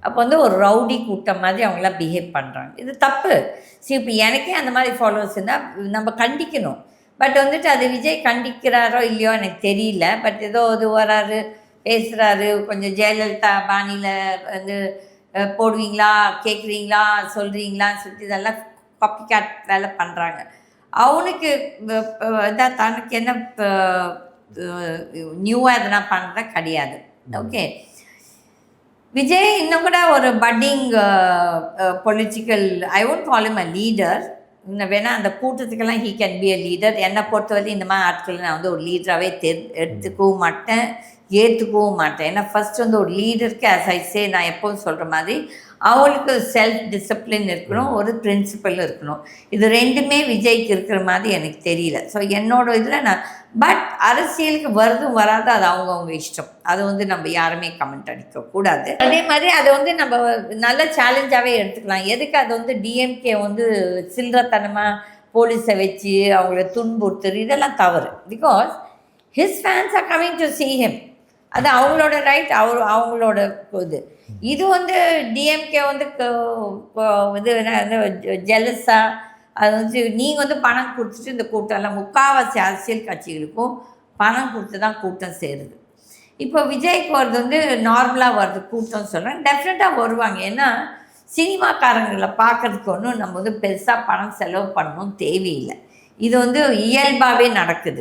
அப்போ வந்து ஒரு ரவுடி கூட்டம் மாதிரி அவங்களாம் பிஹேவ் பண்ணுறாங்க. இது தப்பு. சரி, இப்போ எனக்கே அந்த மாதிரி ஃபாலோவர்ஸ் இருந்தால் நம்ம கண்டிக்கணும். பட் வந்துட்டு அது விஜய் கண்டிக்கிறாரோ இல்லையோ எனக்கு தெரியல. பட் ஏதோ இது வராரு, பேசுகிறாரு, கொஞ்சம் ஜெயலலிதா பாணியில் வந்து போடுவீங்களா, கேட்குறீங்களா, சொல்கிறீங்களான்னு சொல்லிட்டு இதெல்லாம் காப்பி கேட் வேலை பண்ணுறாங்க. அவனுக்கு இதாக தனக்கு என்ன நியூவாக எதனா பண்ணுறதா கிடையாது. ஓகே, விஜய் இன்னும் கூட ஒரு putting political, I won't call him a leader. இன்னும் வேணால் அந்த கூட்டத்துக்கெல்லாம் he can be a leader. என்னை பொறுத்தவரை இந்த மாதிரி ஆட்கள் நான் வந்து ஒரு லீடராகவே எடுத்துக்கவும் மாட்டேன், ஏற்றுக்கவும் மாட்டேன். ஏன்னா ஃபஸ்ட் வந்து ஒரு லீடருக்கு ஆஸ் ஐ சே, நான் எப்போவும் சொல்கிற மாதிரி அவங்களுக்கு செல்ஃப் டிசிப்ளின் இருக்கணும், ஒரு பிரின்சிபல் இருக்கணும். இது ரெண்டுமே விஜய்க்கு இருக்கிற மாதிரி எனக்கு தெரியல. ஸோ என்னோட இதில் நான் பட் அரசியலுக்கு வருதும் வராது, அது அவங்கவுங்க இஷ்டம். அதை வந்து நம்ம யாருமே கமெண்ட் அடிக்கக்கூடாது. அதே மாதிரி அதை வந்து நம்ம நல்ல சேலஞ்சாகவே எடுத்துக்கலாம். எதுக்கு அதை வந்து டிஎம்கே வந்து சில்லறத்தனமாக போலீஸை வச்சு அவங்கள துன்புறுத்துறது, இதெல்லாம் தவறு. Because his fans are coming to see him. அது அவங்களோட ரைட், அவங்களோட இது. இது வந்து டிஎம்கே வந்து இது ஜெலஸாக அது வந்து நீங்கள் வந்து பணம் கொடுத்துட்டு இந்த கூட்டம்லாம் முக்கால்வாசி அரசியல் கட்சிகளுக்கும் பணம் கொடுத்து தான் கூட்டம் சேருது. இப்போ விஜய்க்கு வருது வந்து நார்மலாக வருது கூட்டம் சொல்கிறேன், டெஃபினட்டாக வருவாங்க. ஏன்னா சினிமாக்காரங்களை பார்க்கறதுக்கு ஒன்றும் நம்ம வந்து பெருசாக பணம் செலவு பண்ணணும் தேவையில்லை. இது வந்து இயல்பாகவே நடக்குது.